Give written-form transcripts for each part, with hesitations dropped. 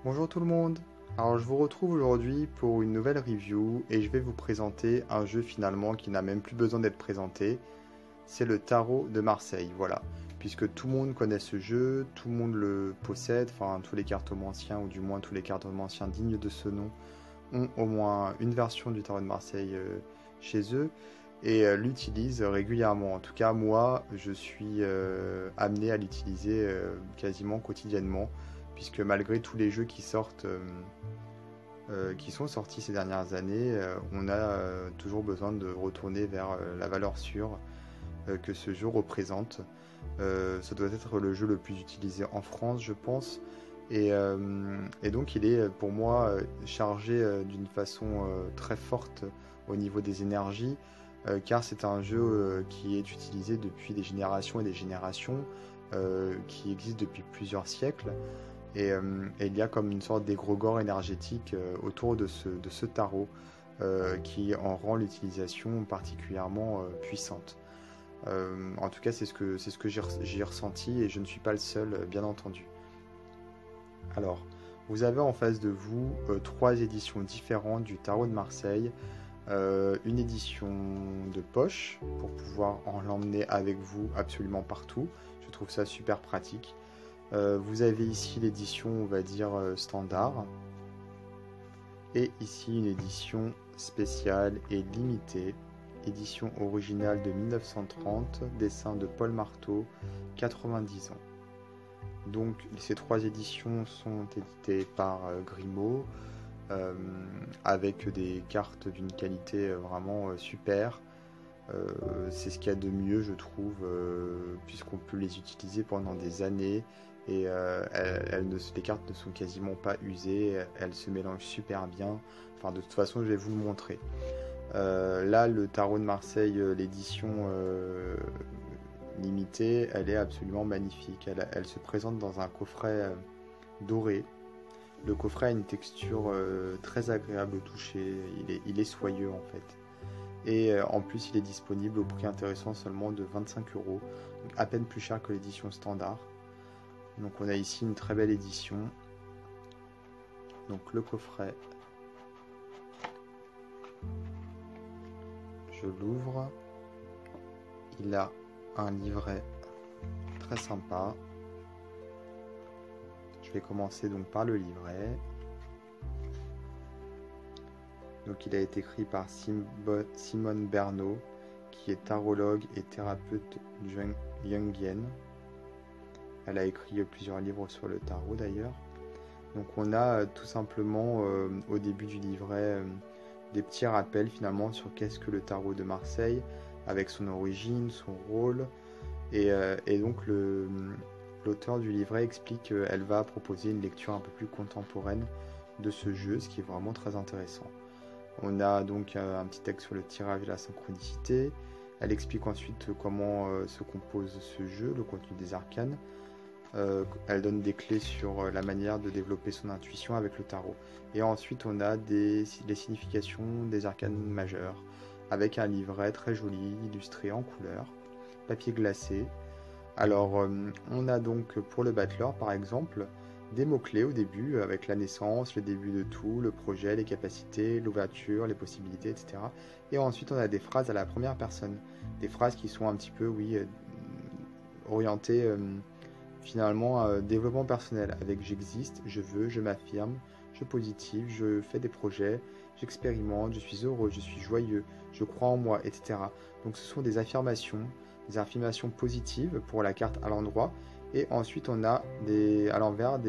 Bonjour tout le monde. Alors je vous retrouve aujourd'hui pour une nouvelle review et je vais vous présenter un jeu finalement qui n'a même plus besoin d'être présenté. C'est le Tarot de Marseille, voilà. Puisque tout le monde connaît ce jeu, tout le monde le possède, enfin tous les cartomanciens ou du moins tous les cartomanciens dignes de ce nom ont au moins une version du Tarot de Marseille chez eux et l'utilisent régulièrement. En tout cas moi je suis amené à l'utiliser quasiment quotidiennement puisque malgré tous les jeux qui sont sortis ces dernières années, on a toujours besoin de retourner vers la valeur sûre que ce jeu représente. Ça doit être le jeu le plus utilisé en France, je pense. Et donc il est pour moi chargé d'une façon très forte au niveau des énergies, car c'est un jeu qui est utilisé depuis des générations et des générations, qui existe depuis plusieurs siècles. Et il y a comme une sorte d'égrégore énergétique autour de ce tarot qui en rend l'utilisation particulièrement puissante. En tout cas, c'est ce que j'ai ressenti et je ne suis pas le seul, bien entendu. Alors, vous avez en face de vous trois éditions différentes du Tarot de Marseille. Une édition de poche pour pouvoir l'emmener avec vous absolument partout. Je trouve ça super pratique. Vous avez ici l'édition, on va dire, standard. Et ici une édition spéciale et limitée. Édition originale de 1930, dessin de Paul Marteau, 90 ans. Donc ces trois éditions sont éditées par Grimaud, avec des cartes d'une qualité vraiment super. C'est ce qu'il y a de mieux, je trouve, puisqu'on peut les utiliser pendant des années et les cartes ne sont quasiment pas usées, elles se mélangent super bien. Enfin, de toute façon, je vais vous le montrer. Là, le Tarot de Marseille, l'édition limitée, elle est absolument magnifique. Elle se présente dans un coffret doré. Le coffret a une texture très agréable au toucher, il est soyeux en fait. Et en plus, il est disponible au prix intéressant seulement de 25 euros, donc à peine plus cher que l'édition standard. Donc on a ici une très belle édition. Donc le coffret, je l'ouvre. Il a un livret très sympa. Je vais commencer donc par le livret. Donc il a été écrit par Simone Bernot, qui est tarologue et thérapeute jungienne. Elle a écrit plusieurs livres sur le tarot d'ailleurs. Donc on a tout simplement au début du livret des petits rappels finalement sur qu'est-ce que le tarot de Marseille, avec son origine, son rôle. Et donc l'auteur du livret explique qu'elle va proposer une lecture un peu plus contemporaine de ce jeu, ce qui est vraiment très intéressant. On a donc un petit texte sur le tirage et la synchronicité. Elle explique ensuite comment se compose ce jeu, le contenu des arcanes. Elle donne des clés sur la manière de développer son intuition avec le tarot. Et ensuite, on a les significations des arcanes majeures, avec un livret très joli, illustré en couleur, papier glacé. Alors, on a donc pour le battleur, par exemple, des mots-clés au début, avec la naissance, le début de tout, le projet, les capacités, l'ouverture, les possibilités, etc. Et ensuite, on a des phrases à la première personne. Des phrases qui sont un petit peu, oui, orientées finalement à développement personnel, avec j'existe, je veux, je m'affirme, je positive, je fais des projets, j'expérimente, je suis heureux, je suis joyeux, je crois en moi, etc. Donc ce sont des affirmations positives pour la carte à l'endroit. Et ensuite, on a à l'envers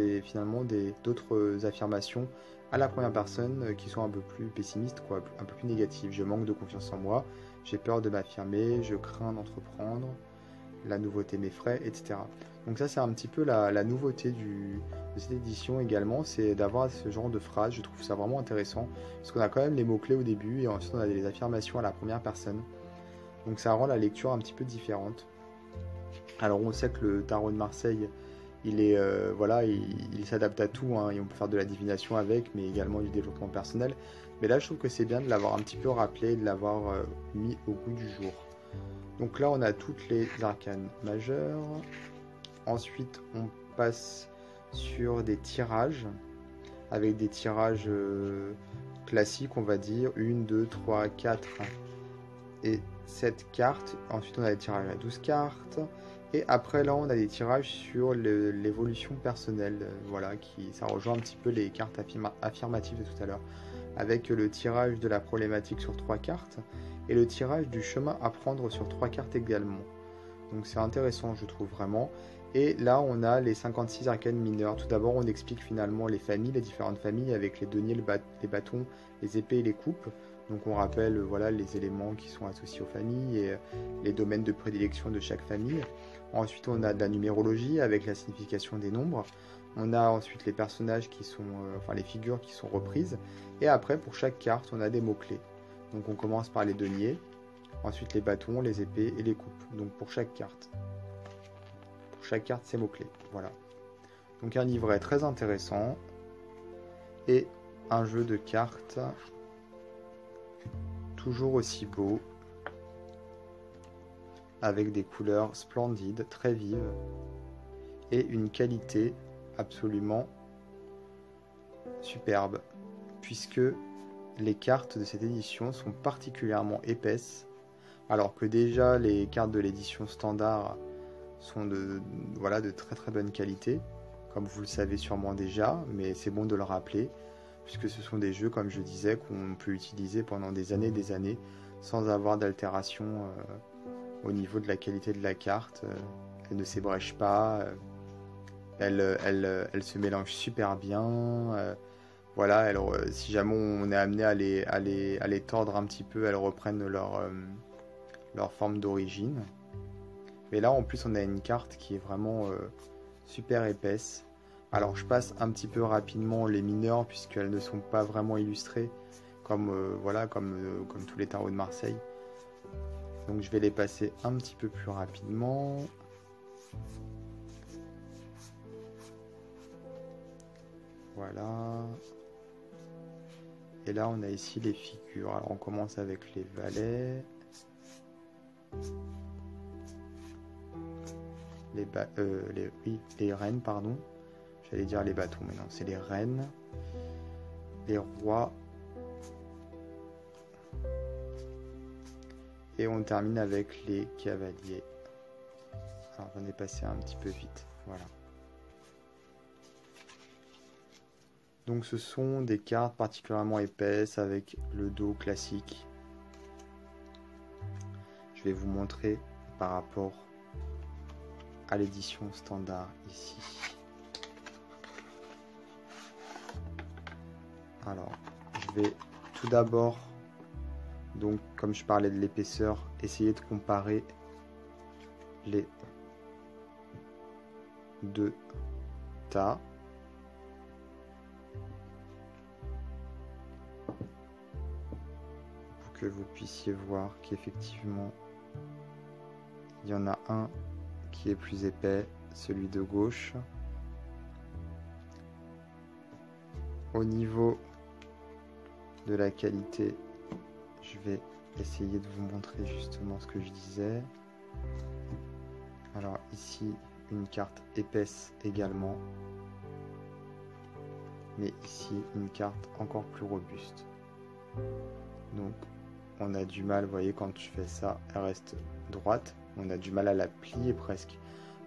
d'autres affirmations à la première personne qui sont un peu plus pessimistes, quoi, un peu plus négatives. Je manque de confiance en moi, j'ai peur de m'affirmer, je crains d'entreprendre, la nouveauté m'effraie, etc. Donc ça, c'est un petit peu la nouveauté de cette édition également, c'est d'avoir ce genre de phrase. Je trouve ça vraiment intéressant, parce qu'on a quand même les mots-clés au début, et ensuite on a des affirmations à la première personne. Donc ça rend la lecture un petit peu différente. Alors on sait que le tarot de Marseille, il est voilà, il s'adapte à tout, hein, et on peut faire de la divination avec, mais également du développement personnel. Mais là, je trouve que c'est bien de l'avoir un petit peu rappelé, de l'avoir mis au goût du jour. Donc là, on a toutes les arcanes majeures. Ensuite, on passe sur des tirages. avec des tirages classiques, on va dire, 1, 2, 3, 4 et 7 cartes. Ensuite, on a des tirages à 12 cartes. Et après, là, on a des tirages sur l'évolution personnelle. Voilà, ça rejoint un petit peu les cartes affirmatives de tout à l'heure. Avec le tirage de la problématique sur 3 cartes et le tirage du chemin à prendre sur 3 cartes également. Donc c'est intéressant, je trouve vraiment. Et là, on a les 56 arcanes mineurs. Tout d'abord, on explique finalement les familles, les différentes familles avec les deniers, les bâtons, les épées et les coupes. Donc on rappelle voilà, les éléments qui sont associés aux familles et les domaines de prédilection de chaque famille. Ensuite, on a de la numérologie avec la signification des nombres. On a ensuite les personnages qui sont, enfin les figures qui sont reprises. Et après, pour chaque carte, on a des mots-clés. Donc on commence par les deniers, ensuite les bâtons, les épées et les coupes. Donc pour chaque carte. Pour chaque carte, c'est mots-clés. Voilà. Donc un livret très intéressant. Et un jeu de cartes toujours aussi beau. Avec des couleurs splendides, très vives. Et une qualité absolument superbe. Puisque les cartes de cette édition sont particulièrement épaisses. Alors que déjà les cartes de l'édition standard sont de très très bonne qualité, comme vous le savez sûrement déjà, mais c'est bon de le rappeler, puisque ce sont des jeux, comme je disais, qu'on peut utiliser pendant des années, sans avoir d'altération au niveau de la qualité de la carte. Elle ne s'ébrèche pas, elle se mélange super bien. Voilà, si jamais on est amené à les tordre un petit peu, elles reprennent leur forme d'origine. Mais là, en plus, on a une carte qui est vraiment super épaisse. Alors, je passe un petit peu rapidement les mineurs, puisqu'elles ne sont pas vraiment illustrées, comme tous les tarots de Marseille. Donc, je vais les passer un petit peu plus rapidement. Voilà. Et là, on a ici les figures. Alors, on commence avec les valets. Les reines, pardon. J'allais dire les bâtons, mais non, c'est les reines. Les rois. Et on termine avec les cavaliers. Alors, on est passé un petit peu vite. Voilà. Donc ce sont des cartes particulièrement épaisses avec le dos classique. Je vais vous montrer par rapport à l'édition standard ici. Alors, je vais tout d'abord, donc comme je parlais de l'épaisseur, essayer de comparer les deux tas. Que vous puissiez voir qu'effectivement il y en a un qui est plus épais, celui de gauche. Au niveau de la qualité, je vais essayer de vous montrer justement ce que je disais. Alors ici, une carte épaisse également, mais ici, une carte encore plus robuste. Donc on a du mal, vous voyez, quand je fais ça, elle reste droite. On a du mal à la plier presque.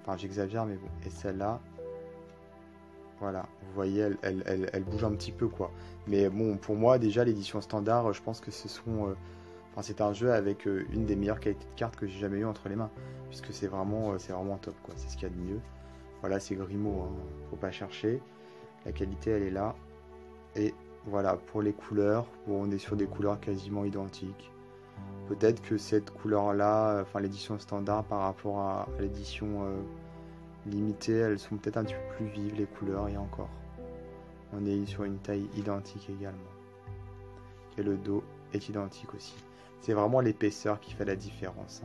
Enfin, j'exagère, mais bon. Et celle-là, voilà, vous voyez, elle bouge un petit peu, quoi. Mais bon, pour moi, déjà, l'édition standard, je pense que c'est un jeu avec une des meilleures qualités de cartes que j'ai jamais eu entre les mains. Puisque c'est vraiment top, quoi. C'est ce qu'il y a de mieux. Voilà, c'est Grimaud, hein. Faut pas chercher. La qualité, elle est là. Et voilà, pour les couleurs, bon, on est sur des couleurs quasiment identiques. Peut-être que cette couleur-là, enfin l'édition standard par rapport à l'édition limitée, elles sont peut-être un petit peu plus vives les couleurs, et encore. On est sur une taille identique également. Et le dos est identique aussi. C'est vraiment l'épaisseur qui fait la différence.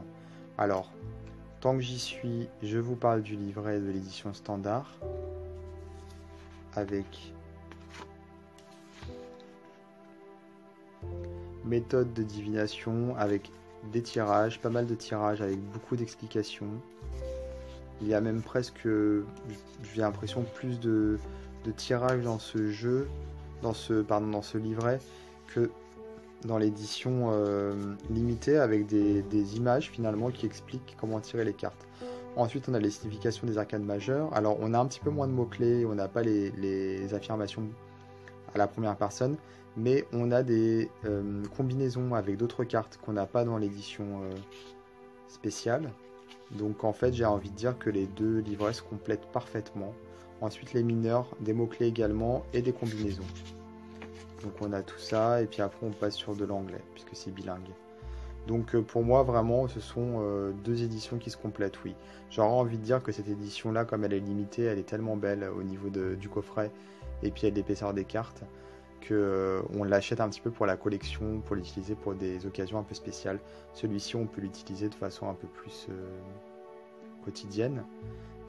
Alors, tant que j'y suis, je vous parle du livret de l'édition standard. Avec méthode de divination, avec des tirages, pas mal de tirages, avec beaucoup d'explications. Il y a même presque, j'ai l'impression, plus de de tirages dans ce jeu, dans ce livret, que dans l'édition limitée, avec des images finalement qui expliquent comment tirer les cartes. Ensuite, on a les significations des arcanes majeures. Alors, on a un petit peu moins de mots-clés, on n'a pas les affirmations à la première personne, mais on a des combinaisons avec d'autres cartes qu'on n'a pas dans l'édition spéciale. Donc, en fait, j'ai envie de dire que les deux livrets se complètent parfaitement. Ensuite, les mineurs, des mots-clés également, et des combinaisons. Donc, on a tout ça, et puis après, on passe sur de l'anglais, puisque c'est bilingue. Donc pour moi, vraiment, ce sont deux éditions qui se complètent, oui. J'aurais envie de dire que cette édition-là, comme elle est limitée, elle est tellement belle au niveau du coffret et puis de l'épaisseur des cartes, que on l'achète un petit peu pour la collection, pour l'utiliser pour des occasions un peu spéciales. Celui-ci, on peut l'utiliser de façon un peu plus quotidienne.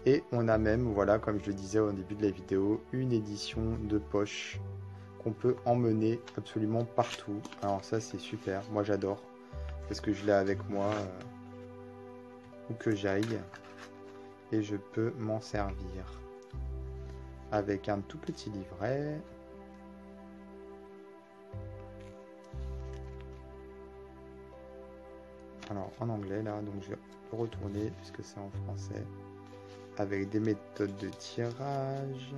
Et on a même, voilà, comme je le disais au début de la vidéo, une édition de poche qu'on peut emmener absolument partout. Alors ça, c'est super, moi j'adore. Parce que je l'ai avec moi où que j'aille et je peux m'en servir avec un tout petit livret. Alors en anglais là, donc je vais retourner puisque c'est en français avec des méthodes de tirage.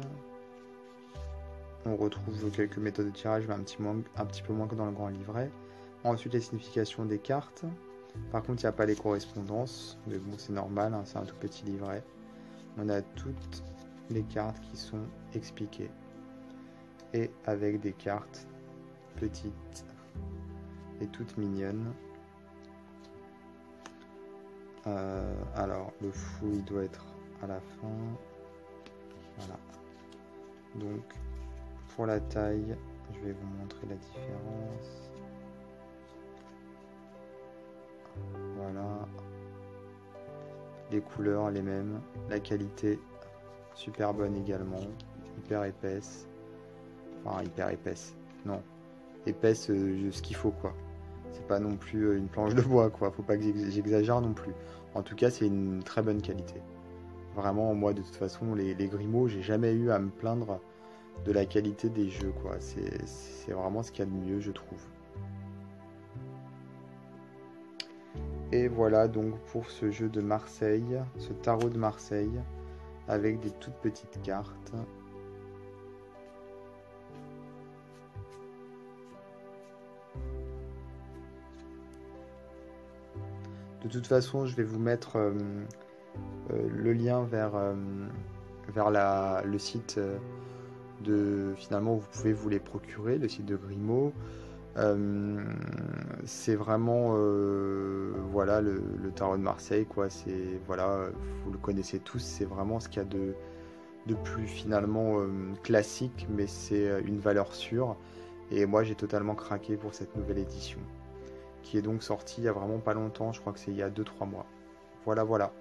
On retrouve quelques méthodes de tirage mais un petit peu moins que dans le grand livret. Ensuite, les significations des cartes. Par contre, il n'y a pas les correspondances. Mais bon, c'est normal, hein, c'est un tout petit livret. On a toutes les cartes qui sont expliquées. Et avec des cartes petites et toutes mignonnes. Alors, le fou, il doit être à la fin. Voilà. Donc, pour la taille, je vais vous montrer la différence. Voilà, les couleurs les mêmes, la qualité super bonne également, hyper épaisse, enfin hyper épaisse, non, épaisse ce qu'il faut quoi, c'est pas non plus une planche de bois quoi, faut pas que j'exagère non plus, en tout cas c'est une très bonne qualité, vraiment moi de toute façon les Grimaud j'ai jamais eu à me plaindre de la qualité des jeux quoi, c'est vraiment ce qu'il y a de mieux je trouve. Et voilà donc pour ce jeu de Marseille, ce tarot de Marseille, avec des toutes petites cartes. De toute façon, je vais vous mettre le lien vers le site finalement où vous pouvez vous les procurer, le site de Grimaud. C'est vraiment voilà le tarot de Marseille quoi, c'est voilà, vous le connaissez tous, c'est vraiment ce qu'il y a de plus finalement classique, mais c'est une valeur sûre et moi j'ai totalement craqué pour cette nouvelle édition qui est donc sortie il y a vraiment pas longtemps, je crois que c'est il y a 2-3 mois. Voilà.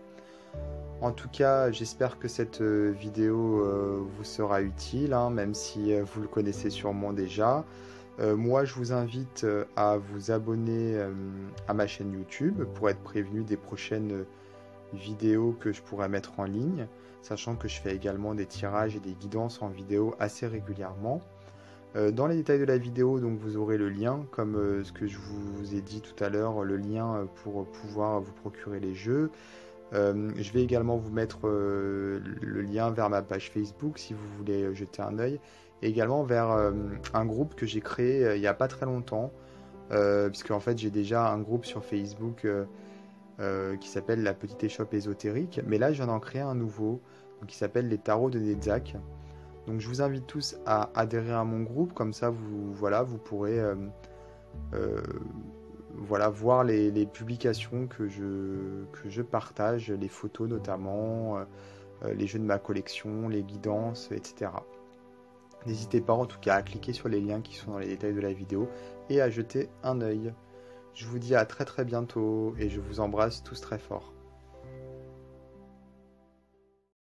En tout cas, j'espère que cette vidéo vous sera utile, hein, même si vous le connaissez sûrement déjà. Moi, je vous invite à vous abonner à ma chaîne YouTube pour être prévenu des prochaines vidéos que je pourrai mettre en ligne, sachant que je fais également des tirages et des guidances en vidéo assez régulièrement. Dans les détails de la vidéo, donc, vous aurez le lien, comme ce que je vous ai dit tout à l'heure, le lien pour pouvoir vous procurer les jeux. Je vais également vous mettre le lien vers ma page Facebook si vous voulez jeter un œil. Et également vers un groupe que j'ai créé il n'y a pas très longtemps, puisque en fait j'ai déjà un groupe sur Facebook qui s'appelle la Petite Échoppe Ésotérique, mais là je viens d'en créer un nouveau qui s'appelle les Tarots de Netzach. Donc je vous invite tous à adhérer à mon groupe, comme ça vous pourrez voir les publications que je partage, les photos notamment, les jeux de ma collection, les guidances, etc. N'hésitez pas en tout cas à cliquer sur les liens qui sont dans les détails de la vidéo et à jeter un œil. Je vous dis à très bientôt et je vous embrasse tous très fort.